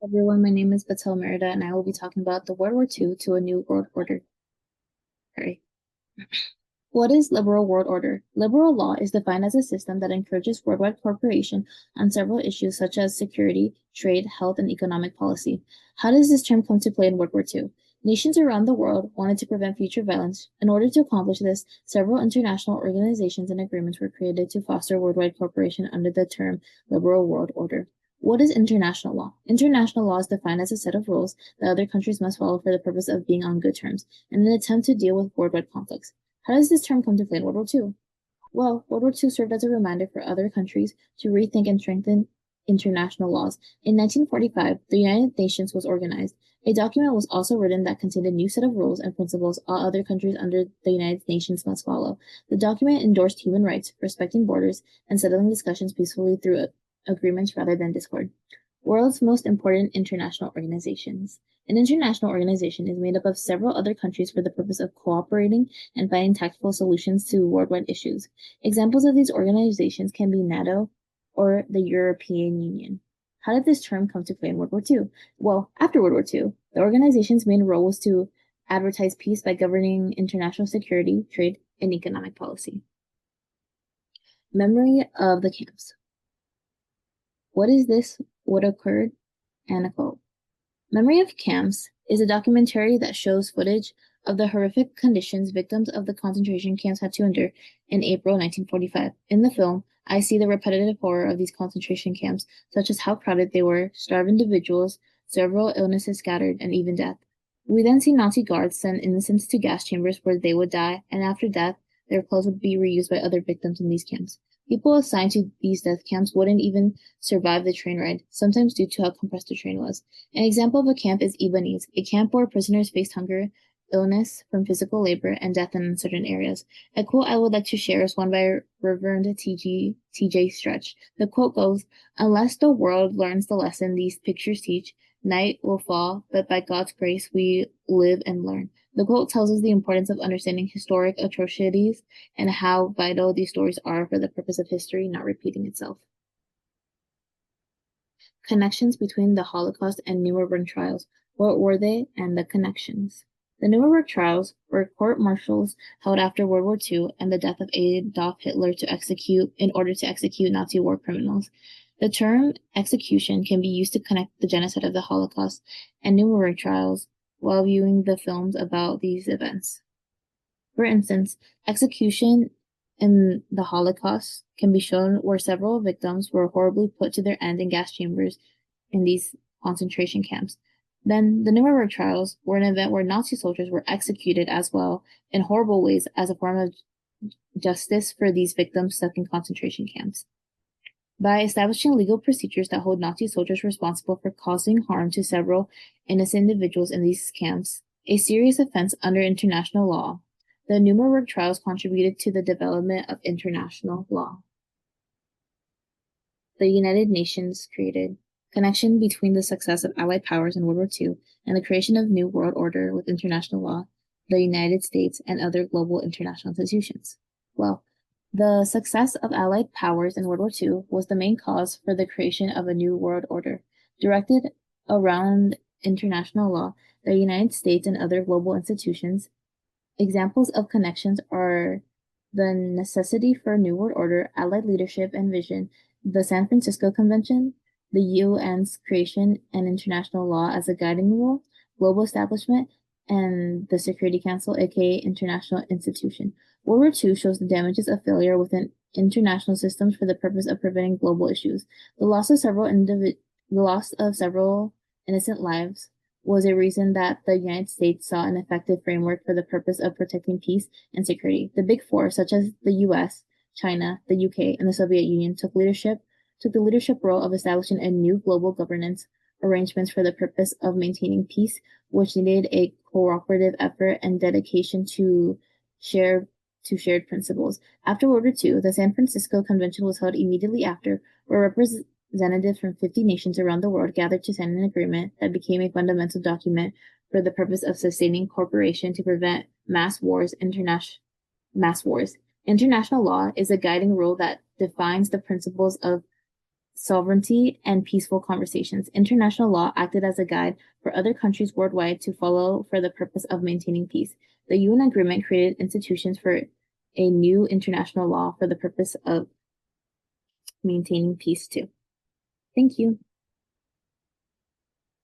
Everyone, my name is Batel Merida, and I will be talking about the World War II to a New World Order. Sorry. What is liberal world order? Liberal law is defined as a system that encourages worldwide cooperation on several issues such as security, trade, health, and economic policy. How does this term come to play in World War II? Nations around the world wanted to prevent future violence. In order to accomplish this, several international organizations and agreements were created to foster worldwide cooperation under the term liberal world order. What is international law? International law is defined as a set of rules that other countries must follow for the purpose of being on good terms in an attempt to deal with worldwide conflicts. How does this term come to play in World War II? Well, World War II served as a reminder for other countries to rethink and strengthen international laws. In 1945, the United Nations was organized. A document was also written that contained a new set of rules and principles all other countries under the United Nations must follow. The document endorsed human rights, respecting borders, and settling discussions peacefully through agreements rather than discord. World's most important international organizations. An international organization is made up of several other countries for the purpose of cooperating and finding tactical solutions to worldwide issues. Examples of these organizations can be NATO or the European Union. How did this term come to play in World War II? Well, after World War II, the organization's main role was to advertise peace by governing international security, trade, and economic policy. Memory of the camps. What is this? What occurred? And a quote. Memory of Camps is a documentary that shows footage of the horrific conditions victims of the concentration camps had to endure in April 1945. In the film, I see the repetitive horror of these concentration camps, such as how crowded they were, starved individuals, several illnesses scattered, and even death. We then see Nazi guards send innocents to gas chambers where they would die, and after death, their clothes would be reused by other victims in these camps. People assigned to these death camps wouldn't even survive the train ride, sometimes due to how compressed the train was. An example of a camp is Ibanez, a camp where prisoners faced hunger, illness from physical labor, and death in uncertain areas. A quote I would like to share is one by Reverend T.J. Stretch. The quote goes, "Unless the world learns the lesson these pictures teach, night will fall, but by God's grace we live and learn." The quote tells us the importance of understanding historic atrocities and how vital these stories are for the purpose of history not repeating itself. Connections between the Holocaust and Nuremberg trials. What were they and the connections? The Nuremberg trials were court-martials held after World War II and the death of Adolf Hitler in order to execute Nazi war criminals. The term execution can be used to connect the genocide of the Holocaust and Nuremberg trials while viewing the films about these events. For instance, execution in the Holocaust can be shown where several victims were horribly put to their end in gas chambers in these concentration camps. Then the Nuremberg trials were an event where Nazi soldiers were executed as well in horrible ways as a form of justice for these victims stuck in concentration camps. By establishing legal procedures that hold Nazi soldiers responsible for causing harm to several innocent individuals in these camps, a serious offense under international law, the Nuremberg trials contributed to the development of international law. The United Nations created connection between the success of Allied powers in World War II and the creation of new world order with international law, the United States, and other global international institutions. Well, the success of Allied powers in World War II was the main cause for the creation of a new world order. Directed around international law, the United States and other global institutions. Examples of connections are the necessity for a new world order, Allied leadership and vision, the San Francisco Convention, the UN's creation and international law as a guiding rule, global establishment, and the Security Council, aka international institution. World War II shows the damages of failure within international systems for the purpose of preventing global issues. The loss of several innocent lives was a reason that the United States saw an effective framework for the purpose of protecting peace and security. The Big Four, such as the US, China, the UK, and the Soviet Union, took the leadership role of establishing a new global governance arrangements for the purpose of maintaining peace, which needed a cooperative effort and dedication to shared principles. After World War II, the San Francisco Convention was held immediately after, where representatives from 50 nations around the world gathered to sign an agreement that became a fundamental document for the purpose of sustaining cooperation to prevent mass wars. International law is a guiding rule that defines the principles of sovereignty, and peaceful conversations. International law acted as a guide for other countries worldwide to follow for the purpose of maintaining peace. The UN agreement created institutions for a new international law for the purpose of maintaining peace too. Thank you.